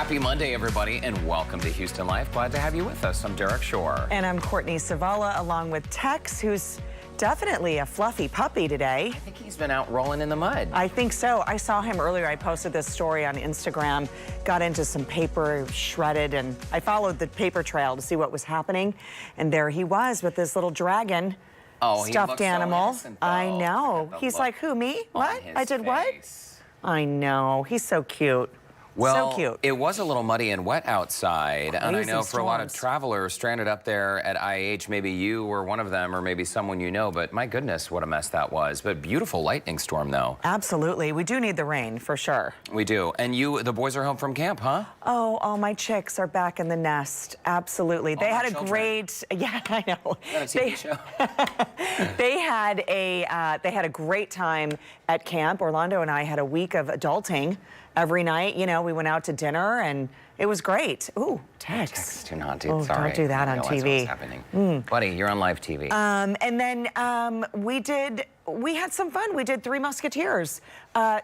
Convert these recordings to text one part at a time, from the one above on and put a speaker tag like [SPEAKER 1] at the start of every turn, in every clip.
[SPEAKER 1] Happy Monday, everybody, and welcome to Houston Life. Glad to have you with us. I'm Derek Shore.
[SPEAKER 2] And I'm Courtney Savala, along with Tex, who's definitely a fluffy puppy today.
[SPEAKER 1] I think he's been out rolling in the mud.
[SPEAKER 2] I think so. I saw him earlier. I posted this story on Instagram, got into some paper, shredded, and I followed the paper trail to see what was happening. And there he was with this little dragon.
[SPEAKER 1] Oh,
[SPEAKER 2] stuffed animal.
[SPEAKER 1] So innocent,
[SPEAKER 2] I know. He's like, who, me? What? I did what? I know. He's so cute.
[SPEAKER 1] Well,
[SPEAKER 2] so cute.
[SPEAKER 1] It was a little muddy and wet outside, and I know for a lot of travelers stranded up there at IH, maybe you were one of them or maybe someone you know, but my goodness, what a mess that was. But beautiful lightning storm, though.
[SPEAKER 2] Absolutely. We do need the rain, for sure.
[SPEAKER 1] We do. And the boys are home from camp, huh?
[SPEAKER 2] Oh, all my chicks are back in the nest. Absolutely. They had a great, yeah, I know.
[SPEAKER 1] Is that a TV show?
[SPEAKER 2] They had a great time at camp. Orlando and I had a week of adulting. Every night, you know, we went out to dinner and it was great. Ooh, Tex.
[SPEAKER 1] Do not do,
[SPEAKER 2] oh,
[SPEAKER 1] sorry.
[SPEAKER 2] Don't do that on TV.
[SPEAKER 1] What's happening. Buddy, you're on live TV.
[SPEAKER 2] And then we had some fun. We did Three Musketeers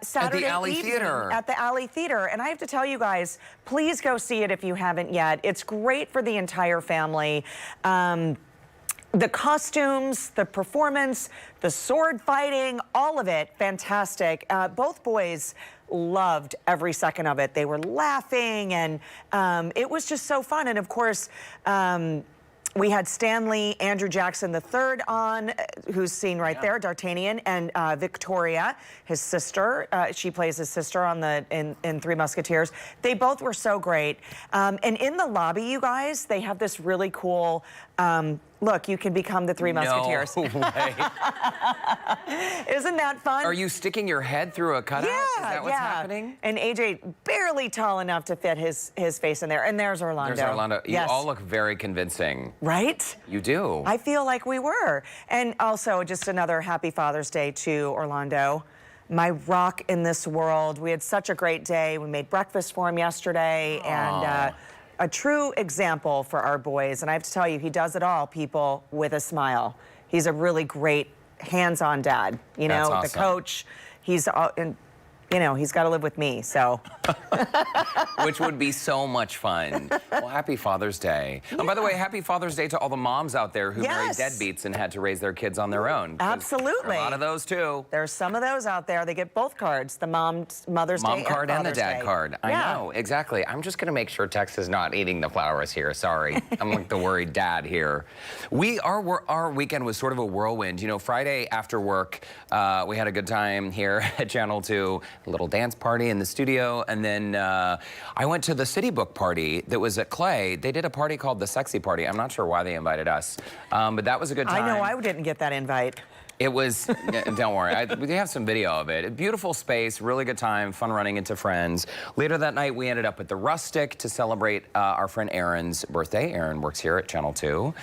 [SPEAKER 2] Saturday
[SPEAKER 1] at the Alley
[SPEAKER 2] evening
[SPEAKER 1] Theater.
[SPEAKER 2] At the Alley Theater. And I have to tell you guys, please go see it if you haven't yet. It's great for the entire family. The costumes, the performance, the sword fighting, all of it, fantastic. Both boys loved every second of it. They were laughing, and it was just so fun. And of course, we had Stanley Andrew Jackson III on, who's seen right there, D'Artagnan, and Victoria, his sister. She plays his sister on in Three Musketeers. They both were so great. And in the lobby, you guys, they have this really cool. Look, you can become the Three Musketeers.
[SPEAKER 1] No way.
[SPEAKER 2] Isn't that fun?
[SPEAKER 1] Are you sticking your head through a cutout?
[SPEAKER 2] Yeah,
[SPEAKER 1] Is that what's happening?
[SPEAKER 2] And AJ barely tall enough to fit his face in there. And there's Orlando.
[SPEAKER 1] There's Orlando. You
[SPEAKER 2] yes.
[SPEAKER 1] all look very convincing.
[SPEAKER 2] Right?
[SPEAKER 1] You do.
[SPEAKER 2] I feel like we were. And also, just another happy Father's Day to Orlando. My rock in this world. We had such a great day. We made breakfast for him yesterday.
[SPEAKER 1] Aww.
[SPEAKER 2] And a true example for our boys. And I have to tell you, he does it all, people, with a smile. He's a really great hands-on dad. You know,
[SPEAKER 1] awesome.
[SPEAKER 2] The coach, he's, you know, he's got to live with me, so.
[SPEAKER 1] Which would be so much fun. Well, happy Father's Day. Yeah. And by the way, happy Father's Day to all the moms out there who married deadbeats and had to raise their kids on their own.
[SPEAKER 2] Absolutely.
[SPEAKER 1] There are a lot of those, too.
[SPEAKER 2] There's some of those out there. They get both cards, the Mother's Day
[SPEAKER 1] card and the dad
[SPEAKER 2] Day.
[SPEAKER 1] card. I know, exactly. I'm just going to make sure Tex is not eating the flowers here. Sorry. I'm like the worried dad here. Our weekend was sort of a whirlwind. You know, Friday after work, we had a good time here at Channel 2. A little dance party in the studio, and then I went to the City Book party that was at Clay. They did a party called the Sexy Party. I'm not sure why they invited us, but that was a good time.
[SPEAKER 2] I know, I didn't get that invite.
[SPEAKER 1] It was, don't worry, we have some video of it. A beautiful space, really good time, fun running into friends. Later that night, we ended up at the Rustic to celebrate our friend Aaron's birthday. Aaron works here at Channel 2.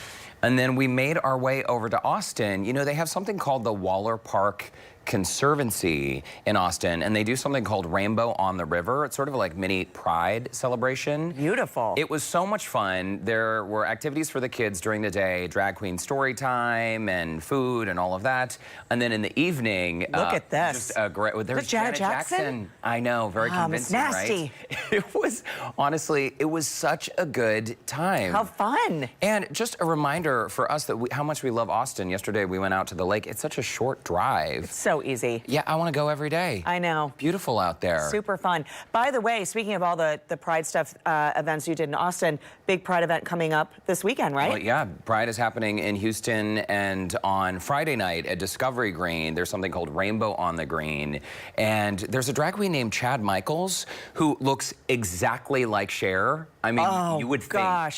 [SPEAKER 1] And then we made our way over to Austin. You know, they have something called the Waller Park Conservancy in Austin, and they do something called Rainbow on the River. It's sort of like mini Pride celebration. Beautiful. It was so much fun. There were activities for the kids during the day, drag queen story time and food and all of that. And then in the evening,
[SPEAKER 2] look at this.
[SPEAKER 1] Just a great. There's
[SPEAKER 2] Janet Jackson.
[SPEAKER 1] I know, very convincing,
[SPEAKER 2] it's nasty.
[SPEAKER 1] Right? It was honestly, it was such a good time.
[SPEAKER 2] How fun!
[SPEAKER 1] And just a reminder for us that how much we love Austin. Yesterday we went out to the lake. It's such a short drive.
[SPEAKER 2] It's so easy.
[SPEAKER 1] Yeah, I want to go every day.
[SPEAKER 2] I know.
[SPEAKER 1] Beautiful out there.
[SPEAKER 2] Super fun. By the way, speaking of all the Pride stuff, events you did in Austin, big Pride event coming up this weekend, right?
[SPEAKER 1] Well, yeah, Pride is happening in Houston, and on Friday night at Discovery Green, there's something called Rainbow on the Green. And there's a drag queen named Chad Michaels who looks exactly like Cher. I mean, you would think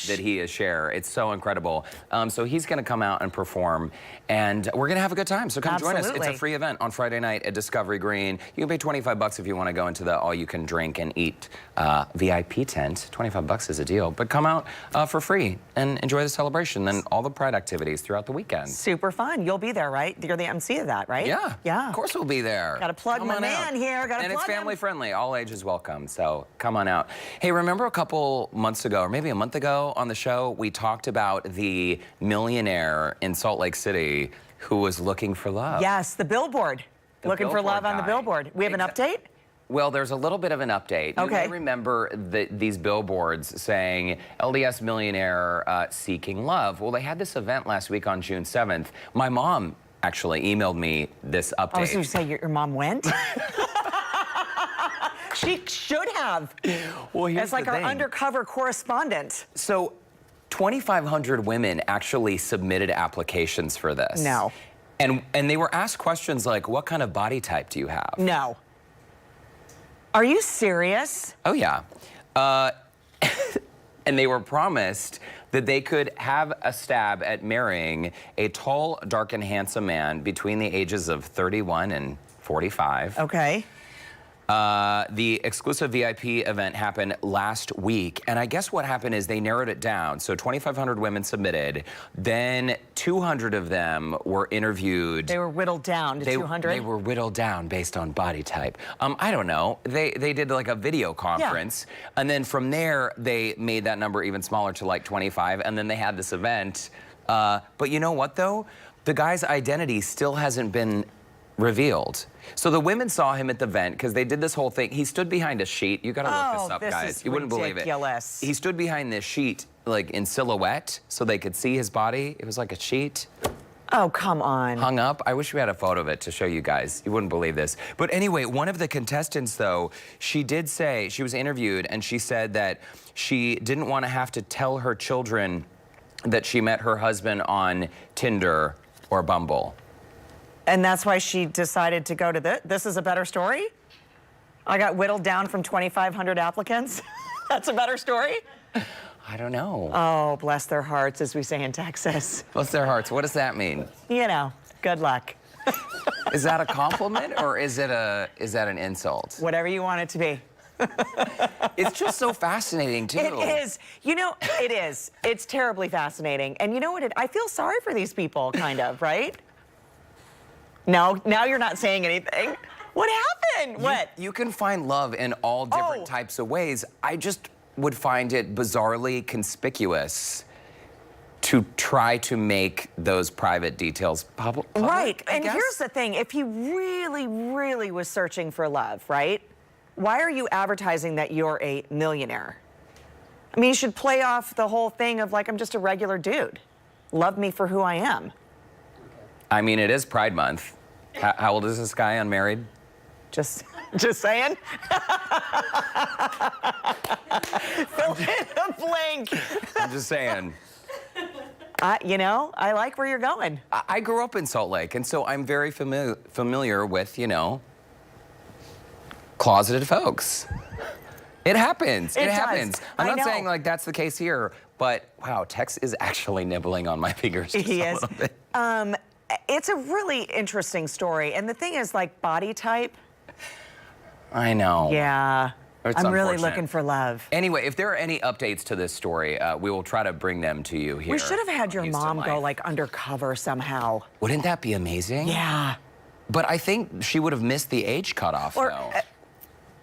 [SPEAKER 1] that he is Cher. It's so incredible. So he's going to come out and perform, and we're going to have a good time. So come join us. It's a free event on Friday night at Discovery Green. You can pay $25 if you want to go into the all-you-can-drink and eat VIP tent. $25 is a deal. But come out for free and enjoy the celebration and all the Pride activities throughout the weekend. Super fun. You'll be there, right? You're the MC of that, right? Yeah. Yeah. Of course we'll be there. Got to plug my man here. Got to plug him. And it's family-friendly. All ages welcome. So come on out. Hey, remember a couple months ago, or maybe a month ago on the show, we talked about the millionaire in Salt Lake City who was looking for love.
[SPEAKER 2] Yes, the billboard. Looking for love on the billboard. We have an update?
[SPEAKER 1] Well, there's a little bit of an update. You may remember these billboards saying LDS millionaire seeking love. Well, they had this event last week on June 7th. My mom actually emailed me this update.
[SPEAKER 2] I was going to say, your mom went? She should have.
[SPEAKER 1] Well, here's
[SPEAKER 2] It's like our undercover correspondent.
[SPEAKER 1] So 2,500 women actually submitted applications for this.
[SPEAKER 2] No.
[SPEAKER 1] And they were asked questions like, what kind of body type do you have?
[SPEAKER 2] No. Are you serious?
[SPEAKER 1] Oh, yeah. And they were promised that they could have a stab at marrying a tall, dark, and handsome man between the ages of 31 and 45.
[SPEAKER 2] Okay.
[SPEAKER 1] The exclusive VIP event happened last week, and I guess what happened is they narrowed it down. So 2,500 women submitted, then 200 of them were interviewed.
[SPEAKER 2] They were whittled down to 200?
[SPEAKER 1] They were whittled down based on body type. I don't know. They did like a video conference, and then from there, they made that number even smaller to like 25, and then they had this event. But you know what, though? The guy's identity still hasn't been revealed. So the women saw him at the event because they did this whole thing. He stood behind a sheet. You got to look this up, guys. You wouldn't believe it. He stood behind this sheet, like in silhouette, so they could see his body. It was like a sheet.
[SPEAKER 2] Oh, come on.
[SPEAKER 1] Hung up. I wish we had a photo of it to show you guys. You wouldn't believe this. But anyway, one of the contestants, though, she did say, she was interviewed, and she said that she didn't want to have to tell her children that she met her husband on Tinder or Bumble.
[SPEAKER 2] And that's why she decided to go to this is a better story? I got whittled down from 2,500 applicants? That's a better story?
[SPEAKER 1] I don't know.
[SPEAKER 2] Oh, bless their hearts, as we say in Texas.
[SPEAKER 1] Bless their hearts. What does that mean?
[SPEAKER 2] You know, good luck.
[SPEAKER 1] Is that a compliment or is that an insult?
[SPEAKER 2] Whatever you want it to be.
[SPEAKER 1] It's just so fascinating, too.
[SPEAKER 2] It is. You know, it is. It's terribly fascinating. And you know what? I feel sorry for these people, kind of, right? No, now you're not saying anything. What happened? What?
[SPEAKER 1] You can find love in all different types of ways. I just would find it bizarrely conspicuous to try to make those private details public.
[SPEAKER 2] Right. And here's the thing. If he really, really was searching for love, right? Why are you advertising that you're a millionaire? I mean, you should play off the whole thing of like, I'm just a regular dude. Love me for who I am.
[SPEAKER 1] I mean, it is Pride Month. How old is this guy, unmarried?
[SPEAKER 2] Just saying. Fill in the blank.
[SPEAKER 1] I'm just saying.
[SPEAKER 2] You know, I like where you're going.
[SPEAKER 1] I grew up in Salt Lake, and so I'm very familiar with, you know, closeted folks. It happens. It happens. I'm not saying like that's the case here, but wow, Tex is actually nibbling on my fingers just a little bit.
[SPEAKER 2] It's a really interesting story. And the thing is, like, body type.
[SPEAKER 1] I know.
[SPEAKER 2] Yeah.
[SPEAKER 1] It's
[SPEAKER 2] I'm really looking for love.
[SPEAKER 1] Anyway, if there are any updates to this story, we will try to bring them to you here.
[SPEAKER 2] We should have had your mom go, like, undercover somehow.
[SPEAKER 1] Wouldn't that be amazing?
[SPEAKER 2] Yeah.
[SPEAKER 1] But I think she would have missed the age cutoff, though.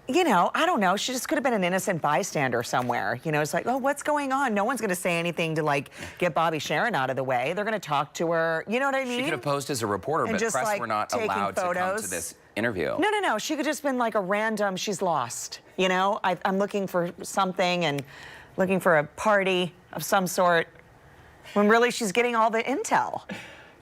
[SPEAKER 2] You know, I don't know. She just could have been an innocent bystander somewhere. You know, it's like, oh, what's going on? No one's going to say anything to, like, get Bobby Sharon out of the way. They're going to talk to her. You know what I mean?
[SPEAKER 1] She could have posed as a reporter, but
[SPEAKER 2] just,
[SPEAKER 1] press
[SPEAKER 2] like,
[SPEAKER 1] were not allowed to come to this interview.
[SPEAKER 2] No. She could just been like a random, she's lost. You know, I'm looking for something and looking for a party of some sort, when really she's getting all the intel.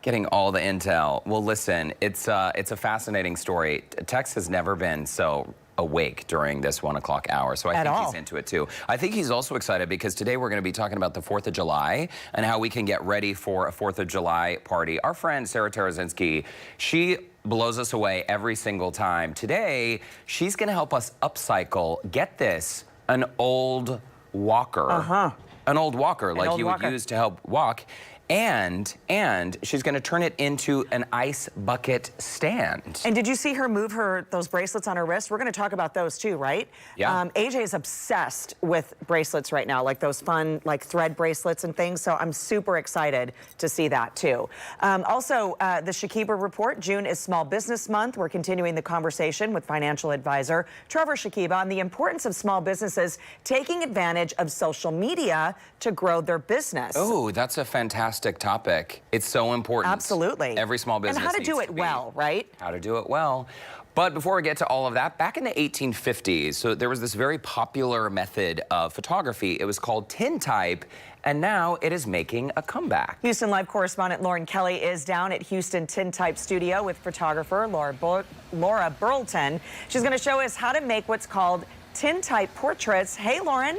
[SPEAKER 1] Getting all the intel. Well, listen, it's a fascinating story. Tex has never been so awake during this 1 o'clock hour, so I think he's into it too. I think he's also excited because today we're going to be talking about the 4th of July and how we can get ready for a 4th of July party. Our friend Sarah Tarazinski, she blows us away every single time. Today, she's going to help us upcycle, get this, an old walker. An old walker like you would use to help walk. And she's going to turn it into an ice bucket stand.
[SPEAKER 2] And did you see her move those bracelets on her wrist? We're going to talk about those too, right?
[SPEAKER 1] Yeah.
[SPEAKER 2] AJ is obsessed with bracelets right now, like those fun, like thread bracelets and things. So I'm super excited to see that too. Also, the Shakiba Report. June is Small Business Month. We're continuing the conversation with financial advisor Trevor Shakiba on the importance of small businesses taking advantage of social media to grow their business.
[SPEAKER 1] Oh, that's a fantastic topic. It's so important.
[SPEAKER 2] Absolutely.
[SPEAKER 1] Every small business
[SPEAKER 2] and how to do it well, right?
[SPEAKER 1] How to do it well. But before we get to all of that, back in the 1850s, so there was this very popular method of photography. It was called tintype, and now it is making a comeback.
[SPEAKER 2] Houston Live correspondent Lauren Kelly is down at Houston Tintype Studio with photographer Laura Burleton. She's going to show us how to make what's called tintype portraits. Hey, Lauren.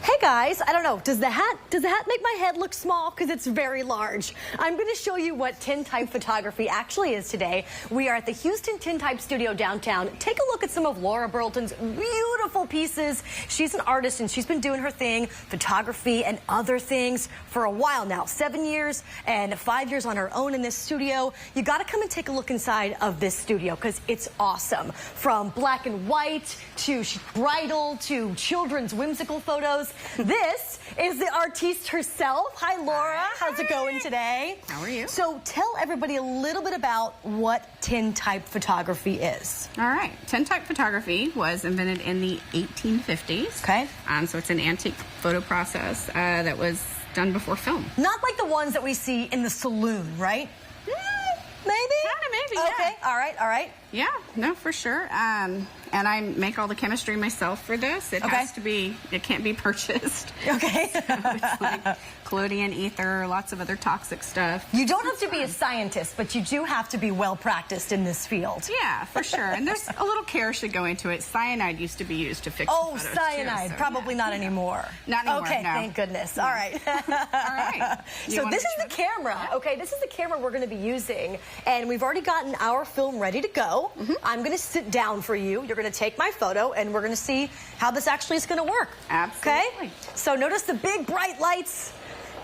[SPEAKER 3] Hey guys, I don't know, does the hat make my head look small? Because it's very large. I'm going to show you what tintype photography actually is today. We are at the Houston Tintype Studio downtown. Take a look at some of Laura Burleton's beautiful pieces. She's an artist and she's been doing her thing, photography and other things for a while now. 7 years and 5 years on her own in this studio. You got to come and take a look inside of this studio because it's awesome. From black and white to bridal to children's whimsical photos. This is the artiste herself. Hi, Laura. How's it going today?
[SPEAKER 4] How are you?
[SPEAKER 3] So tell everybody a little bit about what tintype photography is.
[SPEAKER 4] All right. Tintype photography was invented in the 1850s.
[SPEAKER 3] Okay.
[SPEAKER 4] So it's an antique photo process that was done before film.
[SPEAKER 3] Not like the ones that we see in the saloon, right? Maybe?
[SPEAKER 4] Kind of maybe, yeah.
[SPEAKER 3] Okay. All right. All right.
[SPEAKER 4] Yeah, no, for sure. And I make all the chemistry myself for this. It has to be, it can't be purchased.
[SPEAKER 3] Okay.
[SPEAKER 4] So it's like collodion, ether, lots of other toxic stuff.
[SPEAKER 3] You don't have to be a scientist, but you do have to be well practiced in this field.
[SPEAKER 4] Yeah, for sure. And there's a little care should go into it. Cyanide used to be used to fix
[SPEAKER 3] Oh,
[SPEAKER 4] the photos
[SPEAKER 3] cyanide.
[SPEAKER 4] too, so
[SPEAKER 3] Probably not anymore.
[SPEAKER 4] Not anymore,
[SPEAKER 3] Okay,
[SPEAKER 4] no.
[SPEAKER 3] thank goodness. All right.
[SPEAKER 4] All right.
[SPEAKER 3] So this is the camera. Okay, this is the camera we're going to be using. And we've already gotten our film ready to go. I'm going to sit down for you. You're going to take my photo, and we're going to see how this actually is going to work.
[SPEAKER 4] Absolutely.
[SPEAKER 3] Okay? So notice the big, bright lights.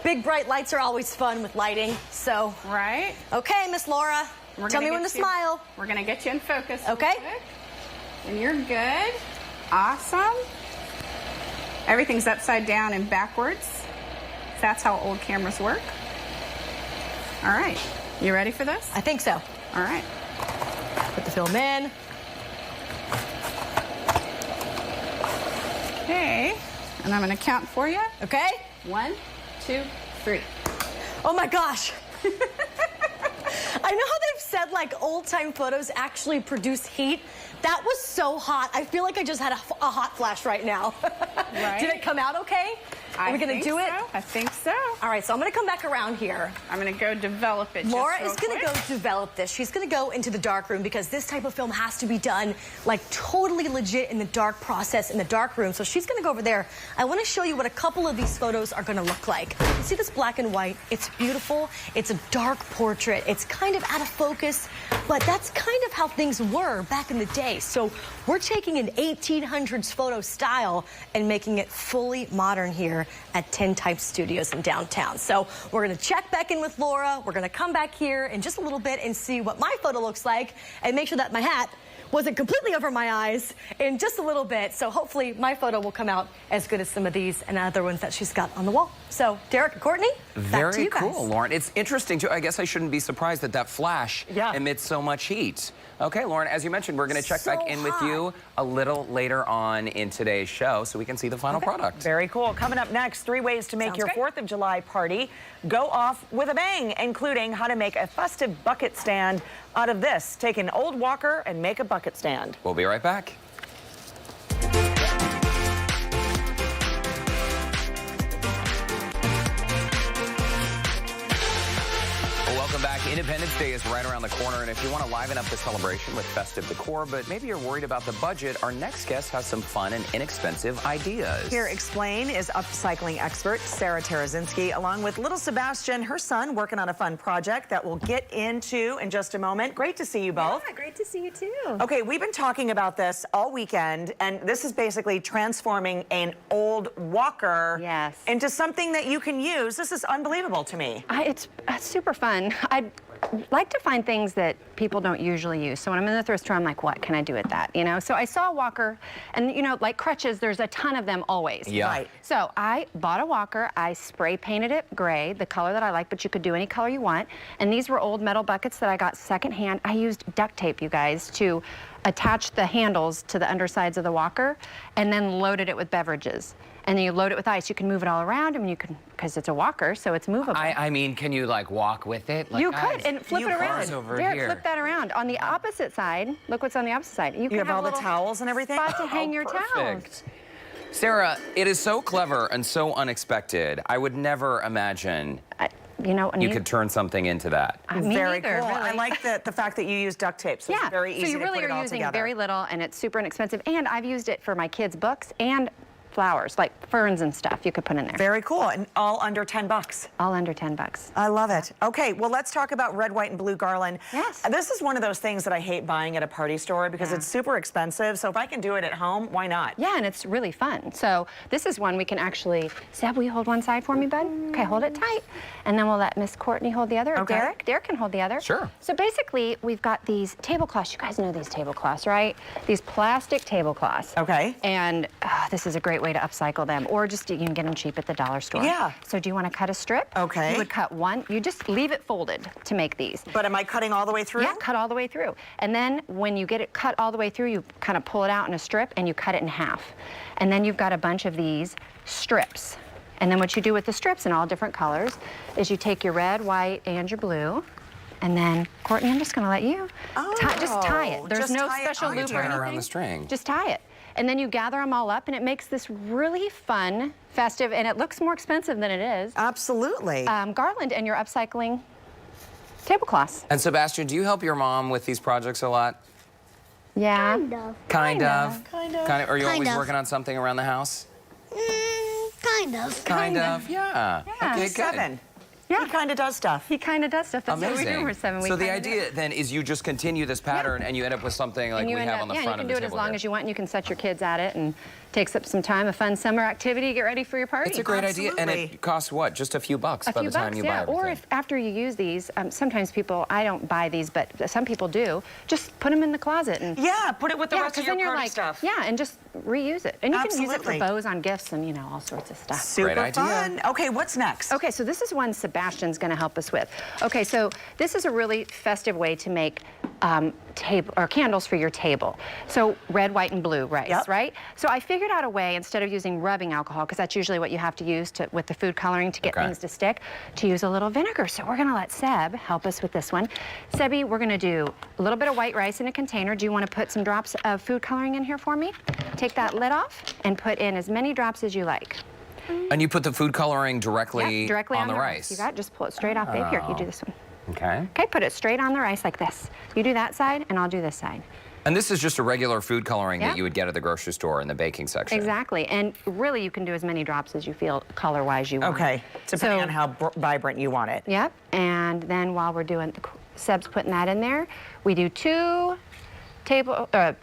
[SPEAKER 3] Big, bright lights are always fun with lighting. So,
[SPEAKER 4] Right.
[SPEAKER 3] okay, Miss Laura, tell me when to smile.
[SPEAKER 4] We're going to get you in focus.
[SPEAKER 3] Okay.
[SPEAKER 4] And you're good. Awesome. Everything's upside down and backwards. That's how old cameras work. All right. You ready for this?
[SPEAKER 3] I think so.
[SPEAKER 4] All right.
[SPEAKER 3] Put the film in.
[SPEAKER 4] Okay. And I'm going to count for you.
[SPEAKER 3] Okay.
[SPEAKER 4] 1, 2, 3.
[SPEAKER 3] Oh my gosh. I know how they've said like old-time photos actually produce heat. That was so hot. I feel like I just had a hot flash right now.
[SPEAKER 4] Right.
[SPEAKER 3] Did it come out okay? Are we going to do it?
[SPEAKER 4] I think so.
[SPEAKER 3] All right, so I'm going to come back around here.
[SPEAKER 4] I'm going to go develop it.
[SPEAKER 3] Laura is
[SPEAKER 4] just
[SPEAKER 3] going to go develop this. She's going to go into the dark room because this type of film has to be done like totally legit in the dark process in the dark room. So she's going to go over there. I want to show you what a couple of these photos are going to look like. You see this black and white? It's beautiful. It's a dark portrait. It's kind of out of focus, but that's kind of how things were back in the day. So we're taking an 1800s photo style and making it fully modern here at Tintype Studios in downtown. So we're going to check back in with Laura. We're going to come back here in just a little bit and see what my photo looks like and make sure that my hat wasn't completely over my eyes in just a little bit. So hopefully my photo will come out as good as some of these and other ones that she's got on the wall. So Derek and Courtney, back to you guys.
[SPEAKER 1] Very cool, Lauren. It's interesting, too. I guess I shouldn't be surprised that that flash emits so much heat. Okay, Lauren, as you mentioned, we're going to check back in with you a little later on in today's show so we can see the final product.
[SPEAKER 2] Very cool. Coming up next, 3 ways to make your 4th of July party go off with a bang, including how to make a festive bucket stand out of this. Take an old walker and make a bucket stand.
[SPEAKER 1] We'll be right back. Welcome back. Independence Day is right around the corner, and if you want to liven up the celebration with festive decor, but maybe you're worried about the budget, our next guest has some fun and inexpensive ideas.
[SPEAKER 2] Here explain is upcycling expert Sarah Tarazinski, along with little Sebastian, her son, working on a fun project that we'll get into in just a moment. Great to see you both.
[SPEAKER 5] Yeah, great to see you too.
[SPEAKER 2] Okay, we've been talking about this all weekend, and this is basically transforming an old walker into something that you can use. This is unbelievable to me.
[SPEAKER 5] It's super fun. I'd like to find things that people don't usually use. So when I'm in the thrift store, I'm like, what can I do with that? You know, so I saw a walker, and you know, like crutches, there's a ton of them always.
[SPEAKER 1] Yeah.
[SPEAKER 2] Right.
[SPEAKER 5] So I bought a walker, I spray painted it gray, the color that I like, but you could do any color you want. And these were old metal buckets that I got secondhand. I used duct tape, you guys, to attach the handles to the undersides of the walker, and then loaded it with beverages. and then you load it with ice. You can move it all around. I mean, you can, because it's a walker, so it's movable.
[SPEAKER 1] I mean, can you like walk with it? Like,
[SPEAKER 5] You
[SPEAKER 1] guys,
[SPEAKER 5] could, and flip it around.
[SPEAKER 1] over
[SPEAKER 5] Derek,
[SPEAKER 1] here.
[SPEAKER 5] flip that around. On the opposite side, look what's on the opposite side.
[SPEAKER 2] You have all the towels and everything?
[SPEAKER 5] Spot to hang your towels.
[SPEAKER 1] Perfect. Sarah, it is so clever and so unexpected. I would never imagine
[SPEAKER 5] You know,
[SPEAKER 1] you could turn something into that.
[SPEAKER 5] Me
[SPEAKER 2] Very
[SPEAKER 5] neither,
[SPEAKER 2] cool.
[SPEAKER 5] really.
[SPEAKER 2] I like the fact that you use duct tape, so it's very easy
[SPEAKER 5] so you really
[SPEAKER 2] to put it
[SPEAKER 5] are
[SPEAKER 2] all
[SPEAKER 5] using
[SPEAKER 2] together.
[SPEAKER 5] very little, and it's super inexpensive. And I've used it for my kids' books and flowers, like ferns and stuff you could put in there.
[SPEAKER 2] Very cool, and all under 10 bucks.
[SPEAKER 5] All under 10 bucks.
[SPEAKER 2] I love it. Okay, well, let's talk about red, white, and blue garland.
[SPEAKER 5] Yes.
[SPEAKER 2] This is one of those things that I hate buying at a party store because it's super expensive. So if I can do it at home, why not?
[SPEAKER 5] Yeah, and it's really fun. So this is one we can actually, Seb, will you hold one side for me, bud? Okay, hold it tight. And then we'll let Miss Courtney hold the other. Or
[SPEAKER 2] Okay.
[SPEAKER 5] Derek can hold the other.
[SPEAKER 1] Sure.
[SPEAKER 5] So basically, we've got these tablecloths. You guys know these tablecloths, right? These plastic tablecloths.
[SPEAKER 2] Okay.
[SPEAKER 5] And this is a great way to upcycle them. Or just, you can get them cheap at the dollar store.
[SPEAKER 2] Yeah.
[SPEAKER 5] So do you want to cut a strip?
[SPEAKER 2] Okay.
[SPEAKER 5] You would cut one. You just leave it folded to make these.
[SPEAKER 2] But am I cutting all the way through?
[SPEAKER 5] Yeah, cut all the way through. And then when you get it cut all the way through, you kind of pull it out in a strip and you cut it in half. And then you've got a bunch of these strips. And then what you do with the strips in all different colors is you take your red, white, and your blue. And then, Courtney, I'm just going to let you just tie it. There's
[SPEAKER 2] just
[SPEAKER 5] no
[SPEAKER 2] tie it
[SPEAKER 5] special
[SPEAKER 2] on.
[SPEAKER 5] loop or
[SPEAKER 1] Tie it
[SPEAKER 5] anything.
[SPEAKER 1] around the string.
[SPEAKER 5] Just tie it. And then you gather them all up, and it makes this really fun, festive, and it looks more expensive than it is.
[SPEAKER 2] Absolutely.
[SPEAKER 5] Garland, and you're upcycling tablecloths.
[SPEAKER 1] And Sebastian, do you help your mom with these projects a lot?
[SPEAKER 5] Yeah.
[SPEAKER 1] Kind of. Are you
[SPEAKER 6] Kind
[SPEAKER 1] always
[SPEAKER 6] of.
[SPEAKER 1] working on something around the house?
[SPEAKER 6] Kind of.
[SPEAKER 1] Kind of. Yeah.
[SPEAKER 5] Yeah.
[SPEAKER 1] Okay,
[SPEAKER 2] He's
[SPEAKER 1] good.
[SPEAKER 2] 7.
[SPEAKER 5] Yeah.
[SPEAKER 2] He kind of does stuff.
[SPEAKER 5] He kind of does stuff. That's what we do. We're 7. We
[SPEAKER 1] So the
[SPEAKER 5] kinda do.
[SPEAKER 1] idea then is you just continue this pattern and you end up with something like
[SPEAKER 5] And
[SPEAKER 1] we
[SPEAKER 5] you end
[SPEAKER 1] have
[SPEAKER 5] up,
[SPEAKER 1] on the
[SPEAKER 5] yeah,
[SPEAKER 1] front
[SPEAKER 5] you
[SPEAKER 1] of
[SPEAKER 5] can
[SPEAKER 1] the
[SPEAKER 5] do it as
[SPEAKER 1] table
[SPEAKER 5] long
[SPEAKER 1] here.
[SPEAKER 5] as you want, and you can set your kids at it, and takes up some time, a fun summer activity, get ready for your party.
[SPEAKER 1] It's a great idea, and
[SPEAKER 2] Absolutely.
[SPEAKER 1] it costs what? Just a few bucks by the time you buy
[SPEAKER 5] yeah.
[SPEAKER 1] everything.
[SPEAKER 5] Or if after you use these, sometimes people, I don't buy these, but some people do, just put them in the closet and
[SPEAKER 2] Yeah, put it with the
[SPEAKER 5] yeah,
[SPEAKER 2] rest of
[SPEAKER 5] because
[SPEAKER 2] your
[SPEAKER 5] then you're
[SPEAKER 2] party
[SPEAKER 5] like,
[SPEAKER 2] stuff.
[SPEAKER 5] yeah, and just reuse it. And you can use it for
[SPEAKER 2] Absolutely.
[SPEAKER 5] bows on gifts and, you know, all sorts of stuff.
[SPEAKER 2] Super
[SPEAKER 1] Great idea.
[SPEAKER 2] fun. Okay, what's next?
[SPEAKER 5] Okay, so this is one Sebastian's going to help us with. Okay, so this is a really festive way to make table or candles for your table. So red, white, and blue rice,
[SPEAKER 2] Yep.
[SPEAKER 5] right? So I figured out a way, instead of using rubbing alcohol, because that's usually what you have to use with the food coloring to get
[SPEAKER 1] Okay.
[SPEAKER 5] things to stick, to use a little vinegar. So we're going to let Seb help us with this one. Sebi, we're going to do a little bit of white rice in a container. Do you want to put some drops of food coloring in here for me? Take that lid off and put in as many drops as you like.
[SPEAKER 1] And you put the food coloring directly,
[SPEAKER 5] Yep, directly
[SPEAKER 1] on the rice.
[SPEAKER 5] You got it. Just pull it straight off, babe. Here, you do this one.
[SPEAKER 1] Okay.
[SPEAKER 5] Okay, put it straight on the rice like this. You do that side, and I'll do this side.
[SPEAKER 1] And this is just a regular food coloring
[SPEAKER 5] Yeah.
[SPEAKER 1] that you would get at the grocery store in the baking section.
[SPEAKER 5] Exactly, and really you can do as many drops as you feel color-wise you want.
[SPEAKER 2] Okay, depending
[SPEAKER 5] So-
[SPEAKER 2] on how vibrant you want it.
[SPEAKER 5] Yep, and then while we're doing, Seb's putting that in there, we do 2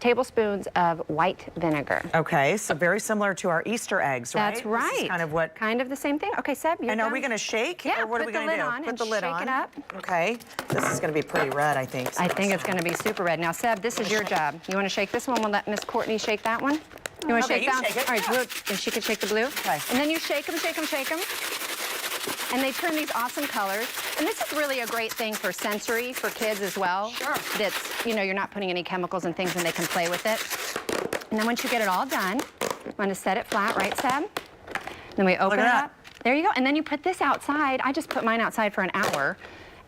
[SPEAKER 5] tablespoons of white vinegar.
[SPEAKER 2] Okay, so very similar to our Easter eggs, right?
[SPEAKER 5] That's right.
[SPEAKER 2] This is kind of what.
[SPEAKER 5] Kind of the same thing. Okay, Seb, you're
[SPEAKER 2] And are
[SPEAKER 5] done.
[SPEAKER 2] we going to shake?
[SPEAKER 5] Yeah,
[SPEAKER 2] or what are
[SPEAKER 5] put
[SPEAKER 2] we
[SPEAKER 5] the
[SPEAKER 2] going to
[SPEAKER 5] lid
[SPEAKER 2] do?
[SPEAKER 5] on
[SPEAKER 2] Put
[SPEAKER 5] and
[SPEAKER 2] the lid
[SPEAKER 5] shake
[SPEAKER 2] on.
[SPEAKER 5] it up.
[SPEAKER 2] Okay, this is going to be pretty red, I think.
[SPEAKER 5] I think it's going to be super red. Now, Seb, this is your job. You want to shake this one? We'll let Miss Courtney shake that one. You want to
[SPEAKER 2] Okay,
[SPEAKER 5] shake
[SPEAKER 2] you
[SPEAKER 5] that?
[SPEAKER 2] shake it,
[SPEAKER 5] All right,
[SPEAKER 2] yeah.
[SPEAKER 5] blue, and she can shake the blue.
[SPEAKER 2] Okay.
[SPEAKER 5] And then you shake them, shake them, shake them. And they turn these awesome colors. And this is really a great thing for sensory for kids as well.
[SPEAKER 2] Sure.
[SPEAKER 5] That's, you know, you're not putting any chemicals and things and they can play with it. And then once you get it all done, I'm going to set it flat, right, Seb? Then we open
[SPEAKER 2] at
[SPEAKER 5] it
[SPEAKER 2] that.
[SPEAKER 5] up. There you go. And then you put this outside. I just put mine outside for an hour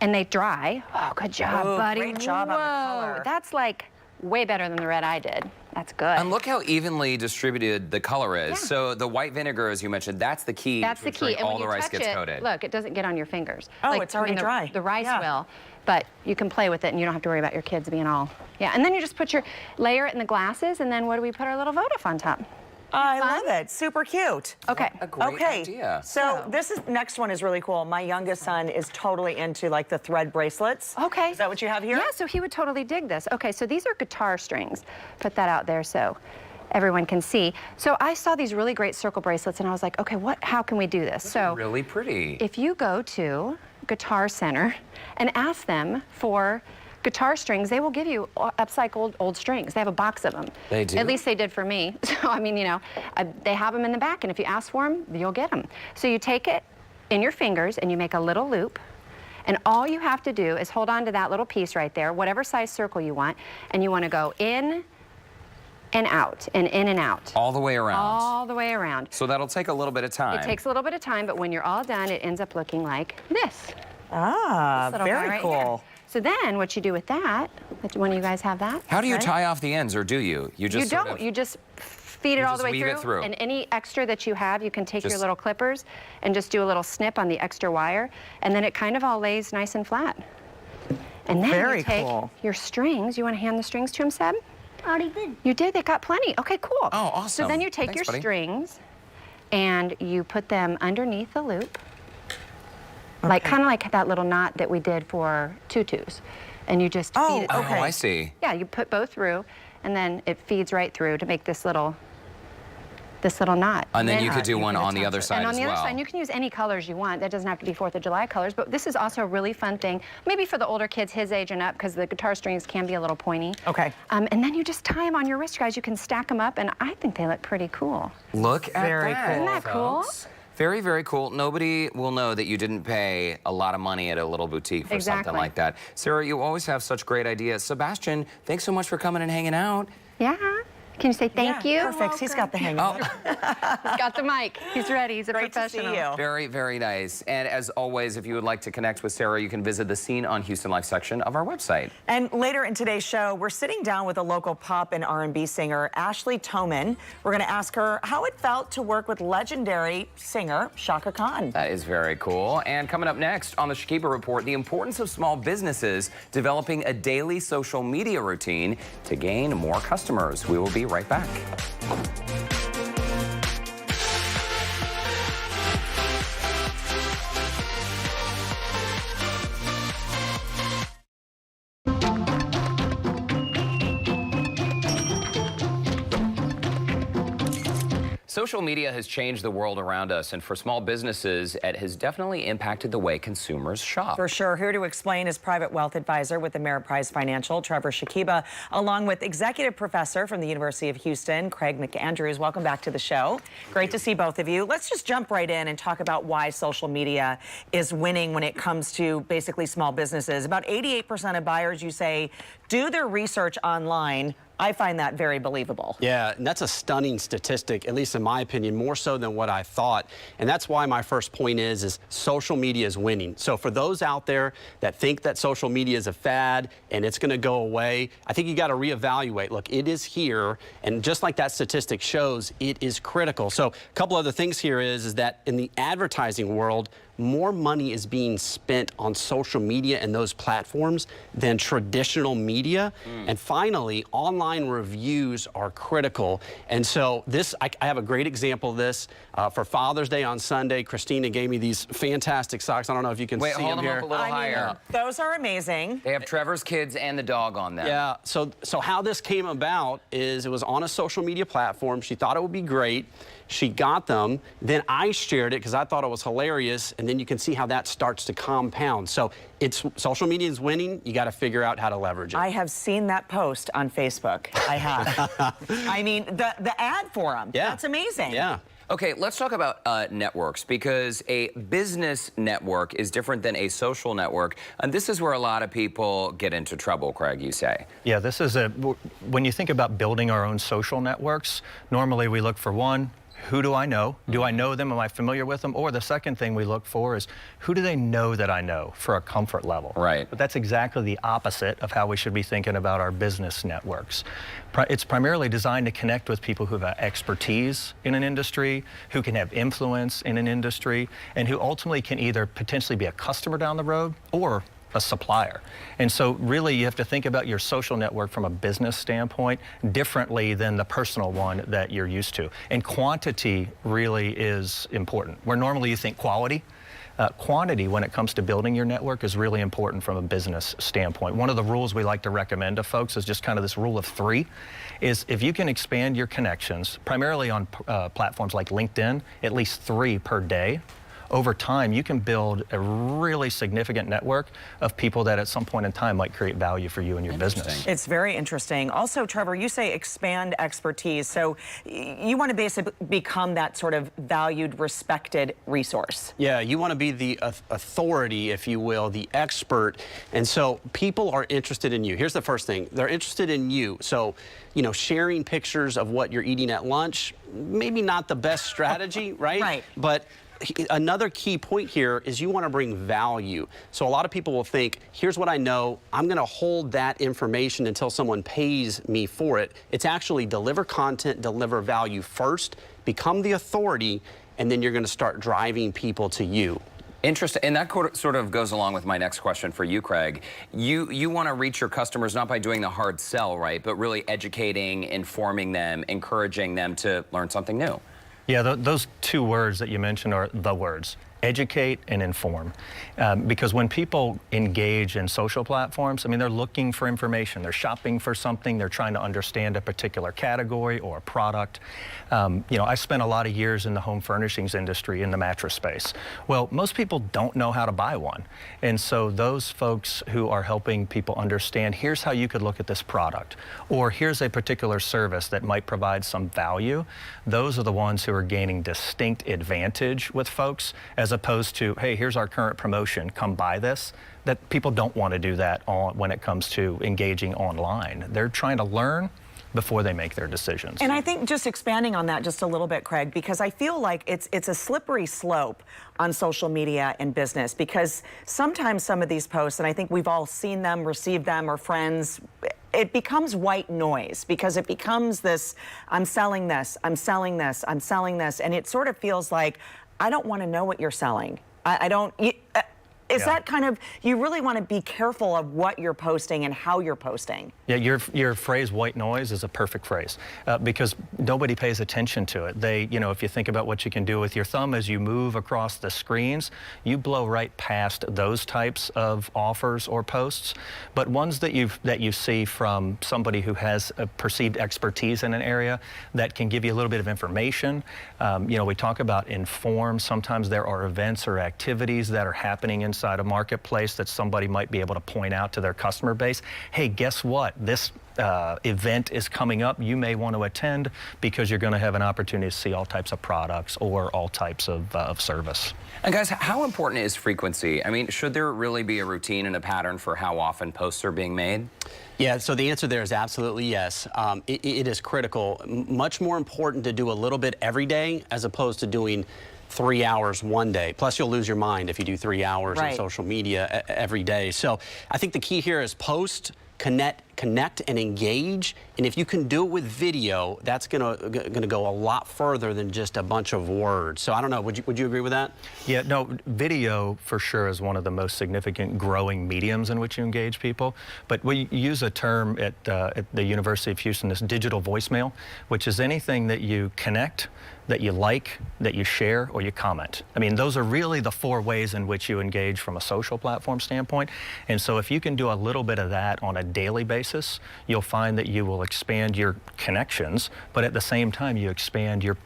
[SPEAKER 5] and they dry. Oh, good job,
[SPEAKER 2] Ooh,
[SPEAKER 5] buddy.
[SPEAKER 2] great job on the
[SPEAKER 5] Whoa,
[SPEAKER 2] color.
[SPEAKER 5] that's like way better than the red I did. That's good.
[SPEAKER 1] And look how evenly distributed the color is.
[SPEAKER 5] Yeah.
[SPEAKER 1] So the white vinegar, as you mentioned, that's the key.
[SPEAKER 5] That's
[SPEAKER 1] to
[SPEAKER 5] the key.
[SPEAKER 1] ensuring
[SPEAKER 5] And
[SPEAKER 1] all
[SPEAKER 5] when
[SPEAKER 1] the
[SPEAKER 5] you
[SPEAKER 1] rice
[SPEAKER 5] touch
[SPEAKER 1] gets
[SPEAKER 5] it,
[SPEAKER 1] coated.
[SPEAKER 5] look, it doesn't get on your fingers.
[SPEAKER 2] Oh, it's already dry.
[SPEAKER 5] The rice
[SPEAKER 2] Yeah.
[SPEAKER 5] will, but you can play with it and you don't have to worry about your kids being all, yeah. And then you just put your, layer it in the glasses, and then what do we put our little votive on top?
[SPEAKER 2] I
[SPEAKER 5] Fun?
[SPEAKER 2] love it. Super cute.
[SPEAKER 5] Okay.
[SPEAKER 1] A great
[SPEAKER 2] Okay,
[SPEAKER 1] idea.
[SPEAKER 2] so this next one is really cool. My youngest son is totally into like the thread bracelets.
[SPEAKER 5] Okay.
[SPEAKER 2] Is that what you have here?
[SPEAKER 5] Yeah, so he would totally dig this. Okay, so these are guitar strings. Put that out there so everyone can see. So I saw these really great circle bracelets and I was like, okay, how can we do this? So
[SPEAKER 1] Really pretty.
[SPEAKER 5] if you go to Guitar Center and ask them for guitar strings, they will give you upcycled old strings. They have a box of them.
[SPEAKER 1] They do?
[SPEAKER 5] At least they did for me. So, I mean, you know, they have them in the back, and if you ask for them, you'll get them. So you take it in your fingers and you make a little loop, and all you have to do is hold on to that little piece right there, whatever size circle you want, and you want to go in and out, and in and out.
[SPEAKER 1] All the way around.
[SPEAKER 5] All the way around.
[SPEAKER 1] So that'll take a little bit of time.
[SPEAKER 5] It takes a little bit of time, but when you're all done, it ends up looking like this.
[SPEAKER 2] Ah,
[SPEAKER 5] This little guy
[SPEAKER 2] very
[SPEAKER 5] right
[SPEAKER 2] cool.
[SPEAKER 5] here. So then what you do with that, one of you guys have that?
[SPEAKER 1] How do you tie off the ends, or do you? You just
[SPEAKER 5] You
[SPEAKER 1] sort
[SPEAKER 5] don't.
[SPEAKER 1] of-
[SPEAKER 5] You just feed it
[SPEAKER 1] You
[SPEAKER 5] all
[SPEAKER 1] just
[SPEAKER 5] the way
[SPEAKER 1] weave it through.
[SPEAKER 5] And any extra that you have, you can take your
[SPEAKER 1] Just-
[SPEAKER 5] little clippers and just do a little snip on the extra wire, and then it kind of all lays nice and flat. And then
[SPEAKER 2] Very
[SPEAKER 5] you take
[SPEAKER 2] cool.
[SPEAKER 5] your strings. You want to hand the strings to him, Seb?
[SPEAKER 6] Already did.
[SPEAKER 5] You did. They got plenty. Okay, cool.
[SPEAKER 1] Oh, awesome.
[SPEAKER 5] So then you take
[SPEAKER 1] Thanks,
[SPEAKER 5] your
[SPEAKER 1] buddy.
[SPEAKER 5] strings and you put them underneath the loop, like kind of like that little knot that we did for tutus, and you just feed it.
[SPEAKER 1] Oh,
[SPEAKER 2] Okay.
[SPEAKER 1] I see.
[SPEAKER 5] Yeah, you put both through, and then it feeds right through to make this little knot.
[SPEAKER 1] And then you could do
[SPEAKER 2] you
[SPEAKER 1] one
[SPEAKER 2] can
[SPEAKER 1] on the
[SPEAKER 2] attach
[SPEAKER 1] other
[SPEAKER 2] it.
[SPEAKER 1] side
[SPEAKER 5] And on
[SPEAKER 1] as
[SPEAKER 5] the other
[SPEAKER 1] well.
[SPEAKER 5] side, you can use any colors you want. That doesn't have to be 4th of July colors, but this is also a really fun thing, maybe for the older kids his age and up, because the guitar strings can be a little pointy.
[SPEAKER 2] Okay.
[SPEAKER 5] And then you just tie them on your wrist, guys. You can stack them up, and I think they look pretty cool.
[SPEAKER 1] Look at
[SPEAKER 2] Very
[SPEAKER 1] that.
[SPEAKER 2] cool.
[SPEAKER 5] Isn't that cool?
[SPEAKER 1] folks. Very, very cool. Nobody will know that you didn't pay a lot of money at a little boutique for
[SPEAKER 5] Exactly.
[SPEAKER 1] something like that. Sarah, you always have such great ideas. Sebastian, thanks so much for coming and hanging out.
[SPEAKER 5] Yeah. Can you say thank
[SPEAKER 2] Yeah,
[SPEAKER 5] you?
[SPEAKER 2] Perfect. He's got the hang of it.
[SPEAKER 5] He's got the mic. He's ready. He's a
[SPEAKER 2] Great to see
[SPEAKER 5] professional.
[SPEAKER 2] you.
[SPEAKER 1] Very, very nice. And as always, if you would like to connect with Sarah, you can visit the Scene on Houston Life section of our website.
[SPEAKER 2] And later in today's show, we're sitting down with a local pop and R&B singer, Ashley Toman. We're going to ask her how it felt to work with legendary singer Shaka Khan.
[SPEAKER 1] That is very cool. And coming up next on the Shakiba Report, the importance of small businesses developing a daily social media routine to gain more customers. We will be right back. Social media has changed the world around us, and for small businesses, it has definitely impacted the way consumers shop.
[SPEAKER 2] For sure. Here to explain is private wealth advisor with Ameriprise Financial, Trevor Shakiba, along with executive professor from the University of Houston, Craig McAndrews. Welcome back to the show. Great to see both of you. Let's just jump right in and talk about why social media is winning when it comes to basically small businesses. About 88% of buyers, you say, do their research online. I find that very believable.
[SPEAKER 7] Yeah, and that's a stunning statistic, at least in my opinion, more so than what I thought. And that's why my first point is social media is winning. So for those out there that think that social media is a fad and it's going to go away, I think you got to reevaluate. Look, it is here, and just like that statistic shows, it is critical. So a couple other things here is that in the advertising world, more money is being spent on social media and those platforms than traditional media. And finally, online reviews are critical. And so this, I have a great example of this. For Father's Day on Sunday, Christina gave me these fantastic socks. I don't know if you can
[SPEAKER 1] Wait,
[SPEAKER 7] see
[SPEAKER 1] hold
[SPEAKER 7] them
[SPEAKER 1] them
[SPEAKER 7] here.
[SPEAKER 1] up a little higher.
[SPEAKER 2] Those are amazing.
[SPEAKER 1] They have Trevor's kids and the dog on them.
[SPEAKER 7] Yeah, so how this came about is it was on a social media platform. She thought it would be great. She got them. Then I shared it because I thought it was hilarious. And then you can see how that starts to compound. So social media is winning. You got to figure out how to leverage it.
[SPEAKER 2] I have seen that post on Facebook. I have. I mean, the ad for them.
[SPEAKER 7] Yeah.
[SPEAKER 2] That's amazing.
[SPEAKER 7] Yeah.
[SPEAKER 1] Okay, let's talk about networks, because a business network is different than a social network. And this is where a lot of people get into trouble, Craig, you say.
[SPEAKER 8] Yeah, this is when you think about building our own social networks, normally we look for one, who do I know? Do I know them? Am I familiar with them? Or the second thing we look for is, who do they know that I know for a comfort level?
[SPEAKER 1] Right.
[SPEAKER 8] But that's exactly the opposite of how we should be thinking about our business networks. It's primarily designed to connect with people who have expertise in an industry, who can have influence in an industry, and who ultimately can either potentially be a customer down the road or a supplier. And so really you have to think about your social network from a business standpoint differently than the personal one that you're used to. And quantity really is important. Where normally you think quality, quantity when it comes to building your network is really important from a business standpoint. One of the rules we like to recommend to folks is just kind of this rule of 3, is if you can expand your connections, primarily on platforms like LinkedIn, at least 3 per day, over time, you can build a really significant network of people that at some point in time might create value for you and your business.
[SPEAKER 2] It's very interesting. Also, Trevor, you say expand expertise. So you want to basically become that sort of valued, respected resource.
[SPEAKER 7] Yeah, you want to be the authority, if you will, the expert. And so people are interested in you. Here's the first thing. They're interested in you. So, you know, sharing pictures of what you're eating at lunch, maybe not the best strategy, right?
[SPEAKER 2] Right.
[SPEAKER 7] But another key point here is you want to bring value. So a lot of people will think, here's what I know, I'm going to hold that information until someone pays me for it. It's actually deliver content, deliver value first, become the authority, and then you're going to start driving people to you.
[SPEAKER 1] Interesting, and that sort of goes along with my next question for you, Craig. You want to reach your customers not by doing the hard sell, right, but really educating, informing them, encouraging them to learn something new.
[SPEAKER 8] Yeah, those two words that you mentioned are the words. Educate and inform. Because when people engage in social platforms, I mean, they're looking for information. They're shopping for something. They're trying to understand a particular category or a product. You know, I spent a lot of years in the home furnishings industry in the mattress space. Well, most people don't know how to buy one. And so those folks who are helping people understand, here's how you could look at this product, or here's a particular service that might provide some value, those are the ones who are gaining distinct advantage with folks, as opposed to, hey, here's our current promotion, come buy this. That people don't want to do that when it comes to engaging online. They're trying to learn before they make their decisions.
[SPEAKER 2] And I think just expanding on that just a little bit, Craig, because I feel like it's a slippery slope on social media and business, because sometimes some of these posts, and I think we've all seen them, received them, or friends, it becomes white noise, because it becomes this, I'm selling this, I'm selling this, I'm selling this, and it sort of feels like, I don't want to know what you're selling. I don't. Is that kind of, you really want to be careful of what you're posting and how you're posting?
[SPEAKER 8] Yeah, your phrase white noise is a perfect phrase because nobody pays attention to it. They, you know, if you think about what you can do with your thumb as you move across the screens, you blow right past those types of offers or posts. But ones that you see from somebody who has a perceived expertise in an area that can give you a little bit of information. You know, we talk about inform. Sometimes there are events or activities that are happening inside a marketplace that somebody might be able to point out to their customer base. Hey, guess what? This event is coming up. You may want to attend because you're going to have an opportunity to see all types of products or all types of service.
[SPEAKER 1] And guys, how important is frequency? I mean, should there really be a routine and a pattern for how often posts are being made?
[SPEAKER 7] Yeah, so the answer there is absolutely yes. It is critical. Much more important to do a little bit every day as opposed to doing 3 hours one day. Plus, you'll lose your mind if you do 3 hours on social media every day. So I think the key here is post, connect and engage. And if you can do it with video, that's gonna go a lot further than just a bunch of words. So I don't know, would you agree with that?
[SPEAKER 8] Yeah, no, video for sure is one of the most significant growing mediums in which you engage people. But we use a term at the University of Houston, this digital voicemail, which is anything that you connect, that you like, that you share, or you comment. I mean, those are really the 4 ways in which you engage from a social platform standpoint. And so if you can do a little bit of that on a daily basis, you'll find that you will expand your connections, but at the same time, you expand your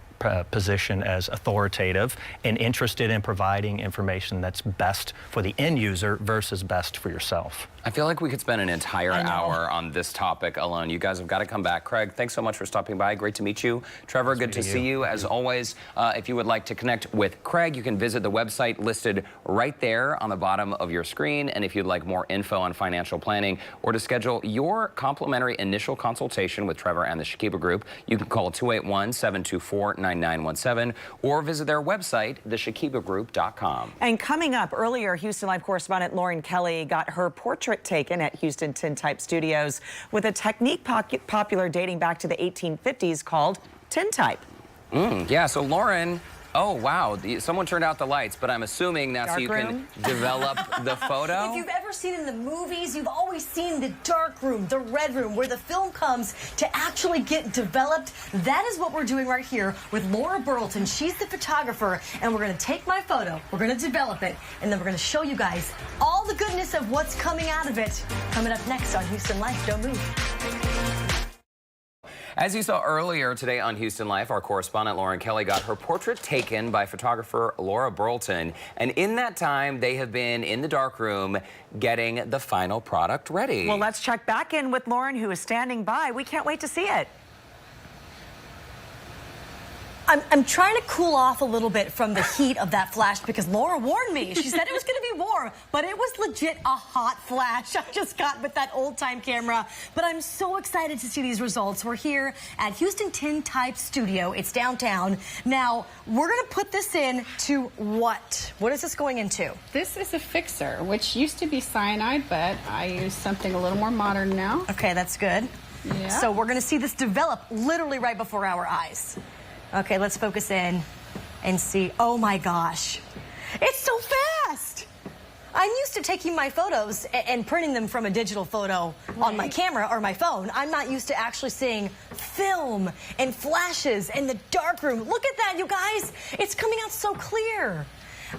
[SPEAKER 8] position as authoritative and interested in providing information that's best for the end user versus best for yourself.
[SPEAKER 1] I feel like we could spend an entire hour on this topic alone. You guys have got to come back. Craig, thanks so much for stopping by. Great to meet you. Trevor, good to see you. As always, if you would like to connect with Craig, you can visit the website listed right there on the bottom of your screen. And if you'd like more info on financial planning or to schedule your complimentary initial consultation with Trevor and the Shakiba Group, you can call 281-724-9917 or visit their website, theshakibagroup.com.
[SPEAKER 2] And coming up earlier, Houston Live correspondent Lauren Kelly got her portrait taken at Houston Tintype Studios with a technique popular dating back to the 1850s called tintype.
[SPEAKER 1] Yeah, so Lauren, oh wow, someone turned out the lights, but I'm assuming that's so you can develop the photo?
[SPEAKER 3] If you've ever seen in the movies, you've always seen the dark room, the red room, where the film comes to actually get developed. That is what we're doing right here with Laura Burleton. She's the photographer, and we're going to take my photo, we're going to develop it, and then we're going to show you guys all the goodness of what's coming out of it. Coming up next on Houston Life. Don't move.
[SPEAKER 1] As you saw earlier today on Houston Life, our correspondent Lauren Kelly got her portrait taken by photographer Laura Burleton. And in that time, they have been in the darkroom getting the final product ready.
[SPEAKER 2] Well, let's check back in with Lauren, who is standing by. We can't wait to see it.
[SPEAKER 3] I'm trying to cool off a little bit from the heat of that flash because Laura warned me. She said it was going to be warm, but it was legit a hot flash I just got with that old-time camera. But I'm so excited to see these results. We're here at Houston Tintype Studio. It's downtown. Now, we're going to put this in to what? What is this going into?
[SPEAKER 4] This is a fixer, which used to be cyanide, but I use something a little more modern now.
[SPEAKER 3] Okay, that's good.
[SPEAKER 4] Yeah.
[SPEAKER 3] So we're going to see this develop literally right before our eyes. Okay, let's focus in and see. Oh my gosh, it's so fast. I'm used to taking my photos and printing them from a digital photo on my camera or my phone. I'm not used to actually seeing film and flashes in the darkroom. Look at that, you guys. It's coming out so clear.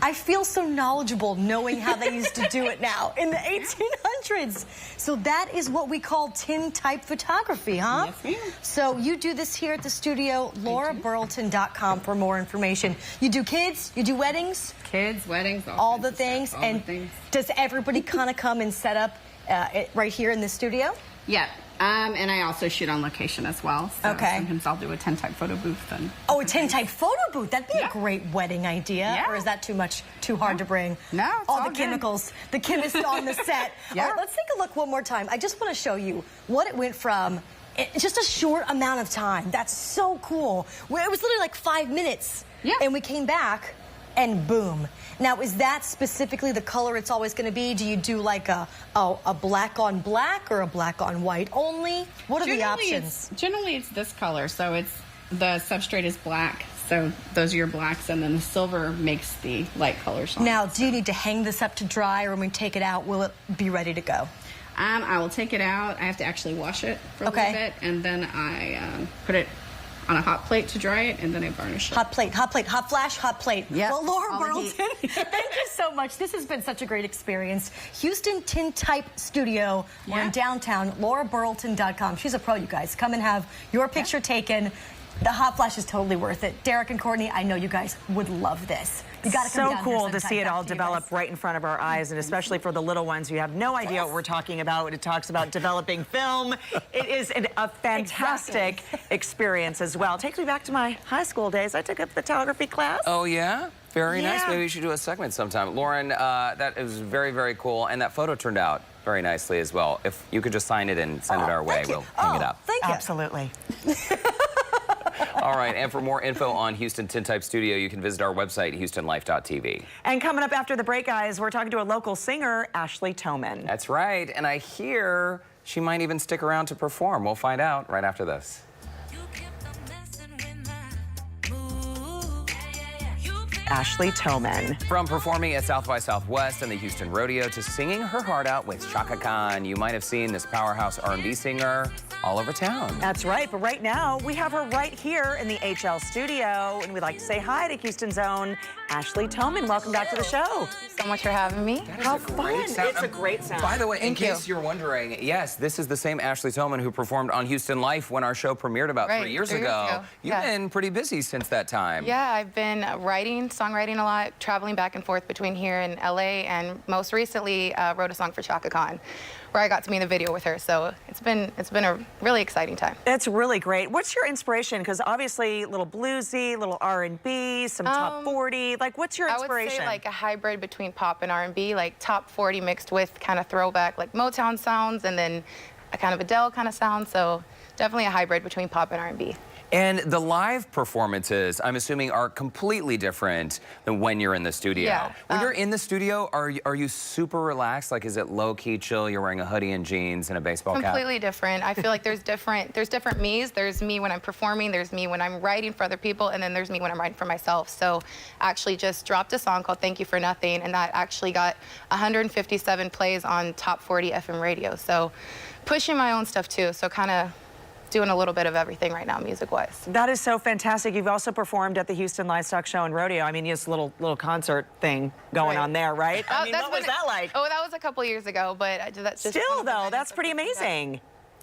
[SPEAKER 3] I feel so knowledgeable knowing how they used to do it now in the 1800s. So that is what we call tintype photography, huh?
[SPEAKER 4] Yes, ma'am.
[SPEAKER 3] So you do this here at the studio, lauraburleton.com for more information. You do kids, you do weddings?
[SPEAKER 4] Kids, weddings,
[SPEAKER 3] all the things.
[SPEAKER 4] All
[SPEAKER 3] and
[SPEAKER 4] the things.
[SPEAKER 3] Does everybody kind of come and set up right here in the studio?
[SPEAKER 4] Yeah. And I also shoot on location as well. So
[SPEAKER 3] Okay.
[SPEAKER 4] sometimes I'll do a tintype photo booth. And
[SPEAKER 3] Oh, a tintype photo booth. That'd be a great wedding idea.
[SPEAKER 4] Yeah.
[SPEAKER 3] Or is that too hard to bring?
[SPEAKER 4] No, it's
[SPEAKER 3] all
[SPEAKER 4] all
[SPEAKER 3] the
[SPEAKER 4] good.
[SPEAKER 3] chemicals, the chemist on the set.
[SPEAKER 4] Yeah.
[SPEAKER 3] All right, let's take a look one more time. I just want to show you what it went from. Just a short amount of time. That's so cool. It was literally like 5 minutes.
[SPEAKER 4] Yeah.
[SPEAKER 3] And we came back and boom. Now, is that specifically the color it's always going to be? Do you do like a black on black or a black on white only? What are the options?
[SPEAKER 4] Generally, it's this color. So it's the substrate is black. So those are your blacks, and then the silver makes the light colors on.
[SPEAKER 3] Now, do you need to hang this up to dry, or when we take it out, will it be ready to go?
[SPEAKER 4] I will take it out. I have to actually wash it for a
[SPEAKER 3] Okay.
[SPEAKER 4] little bit, and then I put it on a hot plate to dry it, and then I varnish it.
[SPEAKER 3] Hot plate, hot flash, hot plate.
[SPEAKER 4] Yep.
[SPEAKER 3] Well, Laura
[SPEAKER 4] All the heat.
[SPEAKER 3] Burleton, thank you so much. This has been such a great experience. Houston Tintype Studio. We're in downtown, lauraburleton.com. She's a pro, you guys. Come and have your picture taken. The hot flash is totally worth it. Derek and Courtney, I know you guys would love this. You got to come
[SPEAKER 2] So
[SPEAKER 3] down
[SPEAKER 2] cool
[SPEAKER 3] here
[SPEAKER 2] to
[SPEAKER 3] sometime.
[SPEAKER 2] see it all
[SPEAKER 3] Back to you
[SPEAKER 2] develop
[SPEAKER 3] guys.
[SPEAKER 2] right in front of our eyes, and especially for the little ones who have no idea what we're talking about. It talks about developing film. It is a fantastic experience as well. It takes me back to my high school days. I took a photography class.
[SPEAKER 1] Oh, yeah? Very nice.
[SPEAKER 2] Yeah.
[SPEAKER 1] Maybe we should do a segment sometime. Lauren, that is very, very cool. And that photo turned out very nicely as well. If you could just sign it and send it our way,
[SPEAKER 3] Thank you.
[SPEAKER 1] we'll hang it up.
[SPEAKER 3] Thank you.
[SPEAKER 2] Absolutely.
[SPEAKER 1] All right, and for more info on Houston Tintype Studio, you can visit our website, houstonlife.tv.
[SPEAKER 2] And coming up after the break, guys, we're talking to a local singer, Ashley Toman.
[SPEAKER 1] That's right, and I hear she might even stick around to perform. We'll find out right after this.
[SPEAKER 2] Ashley Toman.
[SPEAKER 1] From performing at South by Southwest and the Houston Rodeo to singing her heart out with Chaka Khan, you might have seen this powerhouse R&B singer all over town.
[SPEAKER 2] That's right, but right now we have her right here in the HL studio, and we'd like to say hi to Houston's own Ashley Toman. Welcome back to the show.
[SPEAKER 9] Thank you so much for having me.
[SPEAKER 2] How fun. It's a great sound.
[SPEAKER 1] By the way, in
[SPEAKER 9] Thank you.
[SPEAKER 1] case you're wondering, yes, this is the same Ashley Toman who performed on Houston Life when our show premiered about
[SPEAKER 9] Right,
[SPEAKER 1] 3 years
[SPEAKER 9] 3 years
[SPEAKER 1] ago.
[SPEAKER 9] ago.
[SPEAKER 1] You've
[SPEAKER 9] Yeah.
[SPEAKER 1] been pretty busy since that time.
[SPEAKER 9] Yeah, I've been writing, songwriting a lot, traveling back and forth between here and LA, and most recently wrote a song for Chaka Khan, where I got to be in the video with her. So it's been a really exciting time.
[SPEAKER 2] It's really great. What's your inspiration? Because obviously, a little bluesy, a little R&B, some top 40. Like, what's your inspiration?
[SPEAKER 9] I would say like a hybrid between pop and R&B, like top 40 mixed with kind of throwback, like Motown sounds, and then a kind of Adele kind of sound. So definitely a hybrid between pop and R&B.
[SPEAKER 1] And the live performances, I'm assuming, are completely different than when you're in the studio.
[SPEAKER 9] Yeah,
[SPEAKER 1] When you're in the studio, are you super relaxed? Like, is it low-key chill? You're wearing a hoodie and jeans and a baseball cap?
[SPEAKER 9] Completely different. I feel like there's different me's. There's me when I'm performing, there's me when I'm writing for other people, and then there's me when I'm writing for myself. So I actually just dropped a song called Thank You for Nothing, and that actually got 157 plays on top 40 FM radio. So pushing my own stuff too. So kind of doing a little bit of everything right now, music-wise.
[SPEAKER 2] That is so fantastic. You've also performed at the Houston Livestock Show and Rodeo. I mean, just a little concert thing going
[SPEAKER 9] Right.
[SPEAKER 2] on there, right? I mean, what was that like?
[SPEAKER 9] Oh, that was a couple years ago, but that's just
[SPEAKER 2] Still,
[SPEAKER 9] one of the
[SPEAKER 2] though,
[SPEAKER 9] weddings
[SPEAKER 2] that's
[SPEAKER 9] that
[SPEAKER 2] pretty
[SPEAKER 9] we did.
[SPEAKER 2] amazing.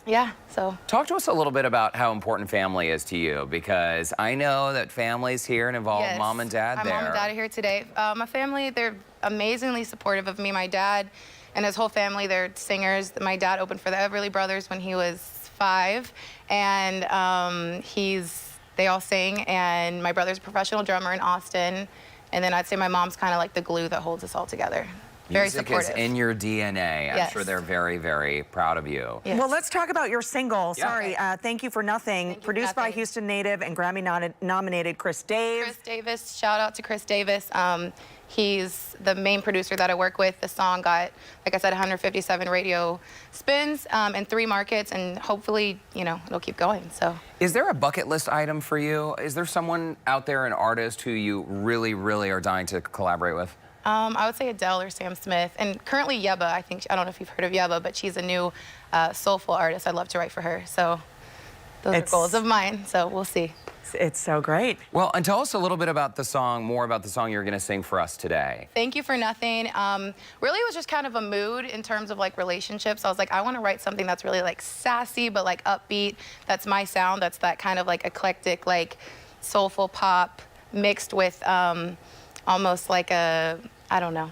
[SPEAKER 9] Yeah, so.
[SPEAKER 1] Talk to us a little bit about how important family is to you, because I know that family's here and involve
[SPEAKER 9] Yes.
[SPEAKER 1] mom and dad
[SPEAKER 9] My
[SPEAKER 1] there.
[SPEAKER 9] mom and dad are here today. My family, they're amazingly supportive of me. My dad and his whole family, they're singers. My dad opened for the Everly Brothers when he was 5, and they all sing, and my brother's a professional drummer in Austin, and then I'd say my mom's kind of like the glue that holds us all together. Very
[SPEAKER 1] Music
[SPEAKER 9] supportive.
[SPEAKER 1] is in your DNA. I'm
[SPEAKER 9] Yes.
[SPEAKER 1] sure they're very, very proud of you.
[SPEAKER 9] Yes.
[SPEAKER 2] Well, let's talk about your single.
[SPEAKER 1] Yeah.
[SPEAKER 2] Sorry, Thank You for Nothing,
[SPEAKER 9] Thank You for
[SPEAKER 2] produced by
[SPEAKER 9] Nothing.
[SPEAKER 2] Houston native and Grammy-nominated Chris Dave.
[SPEAKER 9] Chris Davis, shout out to Chris Davis. He's the main producer that I work with. The song got, like I said, 157 radio spins in 3 markets, and hopefully, you know, it'll keep going. So.
[SPEAKER 1] Is there a bucket list item for you? Is there someone out there, an artist, who you really, really are dying to collaborate with?
[SPEAKER 9] I would say Adele or Sam Smith, and currently Yeba. I don't know if you've heard of Yeba, but she's a new soulful artist. I'd love to write for her. So those are goals of mine. So we'll see.
[SPEAKER 2] It's so great.
[SPEAKER 1] Well, and tell us a little bit about the song, more about the song you're going to sing for us today.
[SPEAKER 9] Thank You for Nothing. Really, it was just kind of a mood in terms of like relationships. I was like, I want to write something that's really like sassy, but like upbeat. That's my sound. That's that kind of like eclectic, like soulful pop mixed with almost like a, I don't know.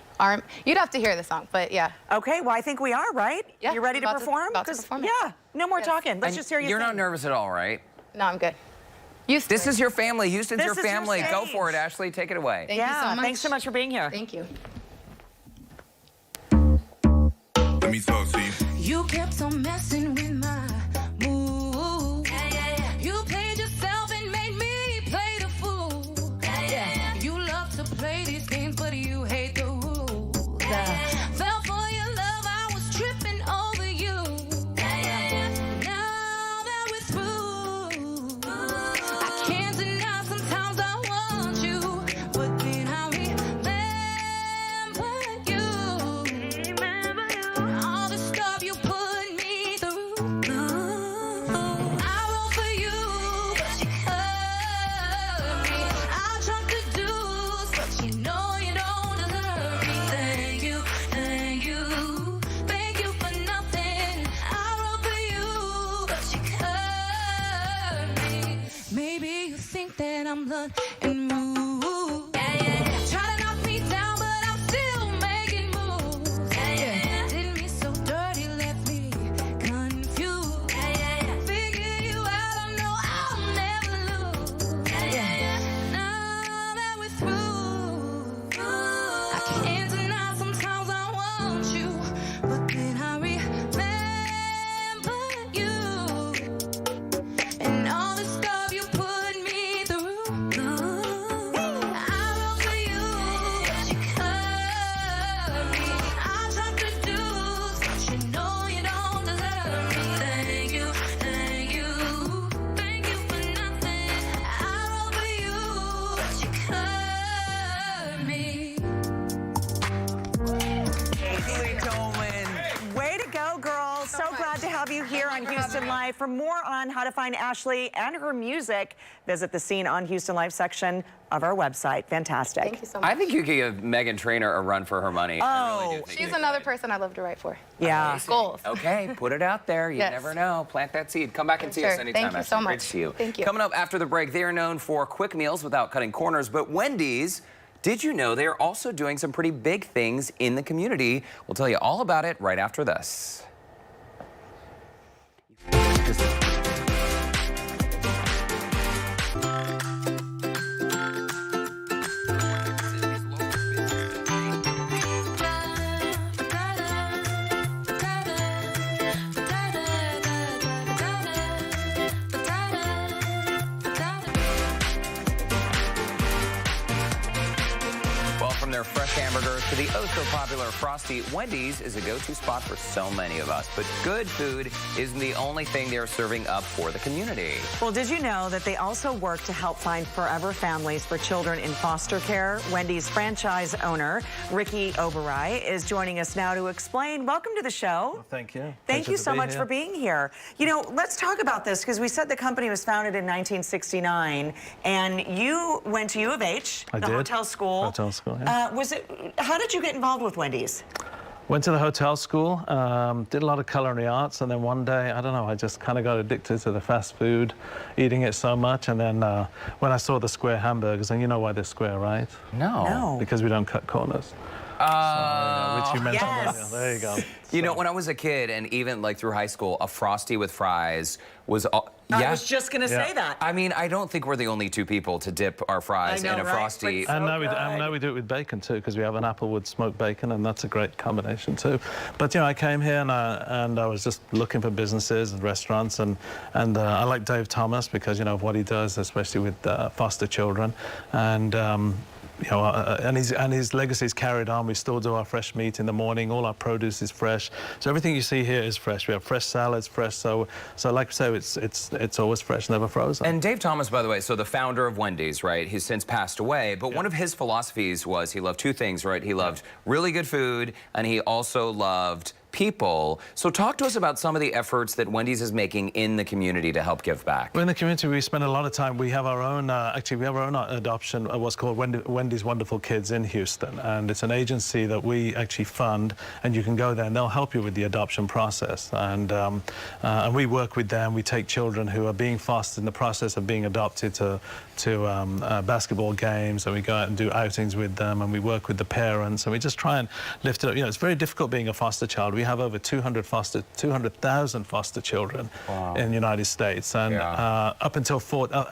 [SPEAKER 9] You'd have to hear the song, but yeah.
[SPEAKER 2] Okay, well, I think we are, right?
[SPEAKER 9] Yeah,
[SPEAKER 2] You ready to
[SPEAKER 9] about to-
[SPEAKER 2] perform?
[SPEAKER 9] about to
[SPEAKER 2] 'Cause-
[SPEAKER 9] perform it.
[SPEAKER 2] Yeah, no more talking. Let's
[SPEAKER 1] And
[SPEAKER 2] just hear you
[SPEAKER 1] You're
[SPEAKER 2] sing.
[SPEAKER 1] not nervous at all, right?
[SPEAKER 9] No, I'm good.
[SPEAKER 1] This is your family. Houston's
[SPEAKER 2] This
[SPEAKER 1] your
[SPEAKER 2] is your
[SPEAKER 1] family. Go
[SPEAKER 2] stage.
[SPEAKER 1] for it, Ashley. Take it away.
[SPEAKER 9] Thank you so much.
[SPEAKER 2] Thanks so much for being here.
[SPEAKER 9] Thank you.
[SPEAKER 10] Let me talk to you.
[SPEAKER 11] You kept on messing with my mood. You played yourself and made me play the fool. You love to play these games, but you hate the rules. Fell for your love, I was tripping over you. Now that we're through, I can't deny sometimes I want you, but then I remember you. All the stuff you put me through. I wrote for you, but you hurt me. I tried to do, but you know you don't deserve me. Thank you, thank you, thank you for nothing. I wrote for you, but you hurt me. Maybe you think that I'm blunt and rude. Try to knock me down, but I'm still making moves. Did me so dirty, left me confused. Figure you out, I know I'll never lose. Now that we're through, I can't deny sometimes I want you, but then I remember you and all the stuff you put me through. I wrote for you, but you hurt me. I tried to do, but you know you don't deserve me. Thank you, thank you, thank you for nothing. I wrote for you, but you hurt me.
[SPEAKER 2] Haley Dolan. Way to go, girl. So glad to have you here on Houston Live. For more on how to find Ashley and her music, visit the Scene on Houston Live section of our website. Fantastic.
[SPEAKER 9] Thank you so much.
[SPEAKER 1] I think you could give Megan Trainor a run for her money. I really do think
[SPEAKER 9] She's
[SPEAKER 1] you
[SPEAKER 9] another
[SPEAKER 1] could.
[SPEAKER 9] person I love to write for.
[SPEAKER 2] Yeah.
[SPEAKER 9] Goals.
[SPEAKER 1] Okay, put it out there. You
[SPEAKER 9] Yes.
[SPEAKER 1] never know. Plant that seed. Come back and see us
[SPEAKER 9] Sure.
[SPEAKER 1] anytime.
[SPEAKER 9] Thank you
[SPEAKER 1] Ashley.
[SPEAKER 9] so
[SPEAKER 1] Great
[SPEAKER 9] much.
[SPEAKER 1] to see you.
[SPEAKER 9] Thank you.
[SPEAKER 1] Coming up after the break, they are known for quick meals without cutting corners, but Wendy's, did you know they are also doing some pretty big things in the community? We'll tell you all about it right after this. Well, from their fresh hamburgers to the oh-so-popular Frosty, Wendy's is a go-to spot for so many of us. But good food isn't the only thing they're serving up for the community.
[SPEAKER 2] Well, did you know that they also work to help find forever families for children in foster care? Wendy's franchise owner, Ricky Oberai, is joining us now to explain. Welcome to the show.
[SPEAKER 8] Thank you.
[SPEAKER 2] Thank you so much for being here. You know, let's talk about this because we said the company was founded in 1969, and you went to U of H,
[SPEAKER 8] I
[SPEAKER 2] the
[SPEAKER 8] did.
[SPEAKER 2] hotel school.
[SPEAKER 8] Hotel school, yeah.
[SPEAKER 2] How did you get involved with Wendy's?
[SPEAKER 12] Went to the hotel school, did a lot of culinary arts, and then one day, I don't know, I just kind of got addicted to the fast food, eating it so much, and then when I saw the square hamburgers, and you know why they're square, right?
[SPEAKER 1] No.
[SPEAKER 12] Because we don't cut corners. Which you mentioned earlier. There you go.
[SPEAKER 1] You know, when I was a kid, and even like through high school, a Frosty with fries was...
[SPEAKER 2] I was just going to say that.
[SPEAKER 1] I mean, I don't think we're the only two people to dip our fries in a Frosty.
[SPEAKER 12] And now we do it with bacon too, because we have an applewood smoked bacon, and that's a great combination too. But you know, I came here and I was just looking for businesses and restaurants, and I like Dave Thomas because, you know, of what he does, especially with foster children, and you know, and his legacy is carried on. We still do our fresh meat in the morning. All our produce is fresh. So everything you see here is fresh. We have fresh salads, fresh. So like I say, it's always fresh, never frozen.
[SPEAKER 1] And Dave Thomas, by the way, so the founder of Wendy's, right? He's since passed away. But one of his philosophies was he loved two things, right? He loved really good food, and he also loved people. So talk to us about some of the efforts that Wendy's is making in the community to help give back.
[SPEAKER 12] Well, in the community, we spend a lot of time. We have our own, actually, we have our own adoption of what's called Wendy's Wonderful Kids in Houston. And it's an agency that we actually fund, and you can go there and they'll help you with the adoption process. And we work with them. We take children who are being fostered in the process of being adopted to basketball games, and we go out and do outings with them, and we work with the parents, and we just try and lift it up. You know, it's very difficult being a foster child. We have over 200,000 foster children in the United States, and up until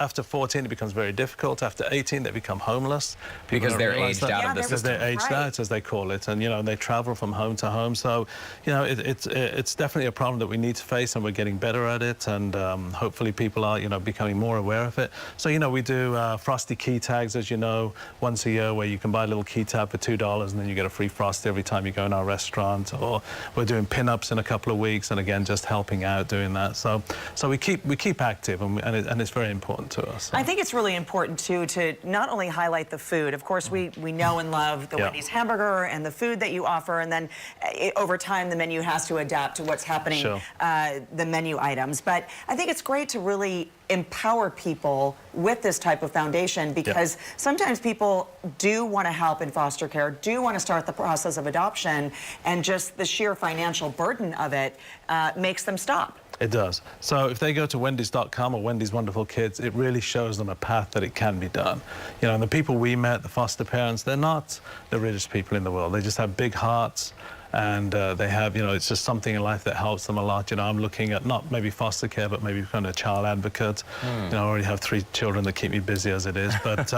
[SPEAKER 12] after 14 it becomes very difficult. After 18 they become homeless
[SPEAKER 1] because they're aged out of the system.
[SPEAKER 12] They're aged out, as they call it, and you know, they travel from home to home. So you know, it's definitely a problem that we need to face, and we're getting better at it, and hopefully people are, you know, becoming more aware of it. So you know, we do Frosty key tags, as you know, once a year, where you can buy a little key tag for $2 and then you get a free Frosty every time you go in our restaurant. Or we're doing pin-ups in a couple of weeks, and again, just helping out doing that. So we keep active, and it's very important to us. So.
[SPEAKER 2] I think it's really important too to not only highlight the food. Of course, we know and love the Wendy's hamburger and the food that you offer, and then over time the menu has to adapt to what's happening, the menu items. But I think it's great to really empower people with this type of foundation, because sometimes people do want to help in foster care, do want to start the process of adoption, and just the sheer financial burden of it makes them stop.
[SPEAKER 12] It does. So if they go to Wendy's.com or Wendy's Wonderful Kids, it really shows them a path that it can be done. You know, and the people we met, the foster parents, they're not the richest people in the world. They just have big hearts. And they have, you know, it's just something in life that helps them a lot. You know, I'm looking at not maybe foster care, but maybe kind of a child advocate. You know, I already have 3 children that keep me busy as it is. But,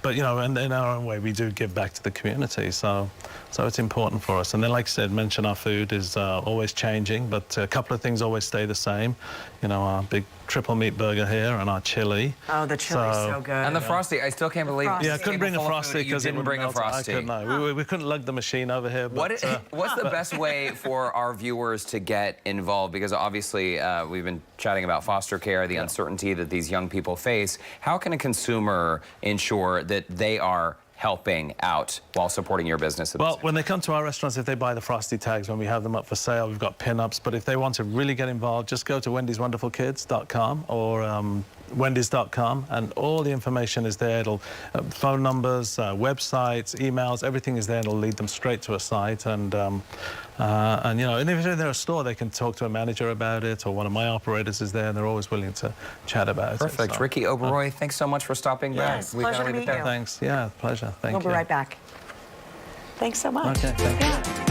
[SPEAKER 12] but you know, in our own way, we do give back to the community. So it's important for us. And then, like I said, mention our food is always changing, but a couple of things always stay the same. You know, our big triple meat burger here and our chili.
[SPEAKER 2] Oh, the chili's so good.
[SPEAKER 1] And the Frosty, I still can't believe.
[SPEAKER 12] Yeah, I couldn't bring a Frosty because
[SPEAKER 1] you didn't bring a Frosty.
[SPEAKER 12] We couldn't lug the machine over here. But,
[SPEAKER 1] what's the best way for our viewers to get involved? Because obviously we've been chatting about foster care, the uncertainty that these young people face. How can a consumer ensure that they are helping out while supporting your business?
[SPEAKER 12] Well, when they come to our restaurants, if they buy the Frosty tags, when we have them up for sale, we've got pin-ups. But if they want to really get involved, just go to wendyswonderfulkids.com or Wendy's.com, and all the information is there. It'll phone numbers, websites, emails, everything is there, and it'll lead them straight to a site. And you know, and if they're a store, they can talk to a manager about it, or one of my operators is there, and they're always willing to chat about it.
[SPEAKER 1] Perfect. So, Ricky Oberoi, thanks so much for stopping by.
[SPEAKER 2] Pleasure to meet you.
[SPEAKER 12] Thanks. Yeah, pleasure. Thank you.
[SPEAKER 2] We'll be right back. Thanks so much.
[SPEAKER 12] Okay, thank you.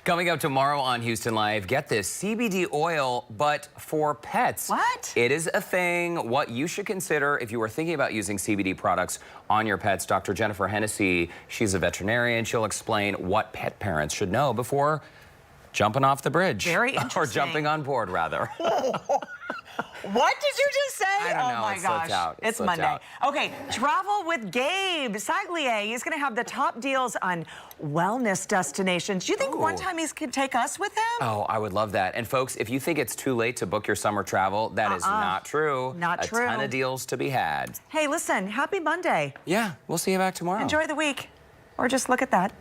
[SPEAKER 1] Coming up tomorrow on Houston Live, get this, CBD oil, but for pets.
[SPEAKER 2] What?
[SPEAKER 1] It is a thing. What you should consider if you are thinking about using CBD products on your pets. Dr. Jennifer Hennessy, she's a veterinarian. She'll explain what pet parents should know before jumping off the bridge.
[SPEAKER 2] Very interesting.
[SPEAKER 1] Or jumping on board, rather.
[SPEAKER 2] What did you just say?
[SPEAKER 1] I don't know.
[SPEAKER 2] Oh my gosh. It's Monday. Okay, travel with Gabe Saglier. He's going to have the top deals on wellness destinations. Do you think one time he could take us with him? Oh,
[SPEAKER 1] I would love that. And folks, if you think it's too late to book your summer travel, that is not true.
[SPEAKER 2] Not true.
[SPEAKER 1] A ton of deals to be had.
[SPEAKER 2] Hey, listen, happy Monday.
[SPEAKER 1] Yeah, we'll see you back tomorrow.
[SPEAKER 2] Enjoy the week. Or just look at that.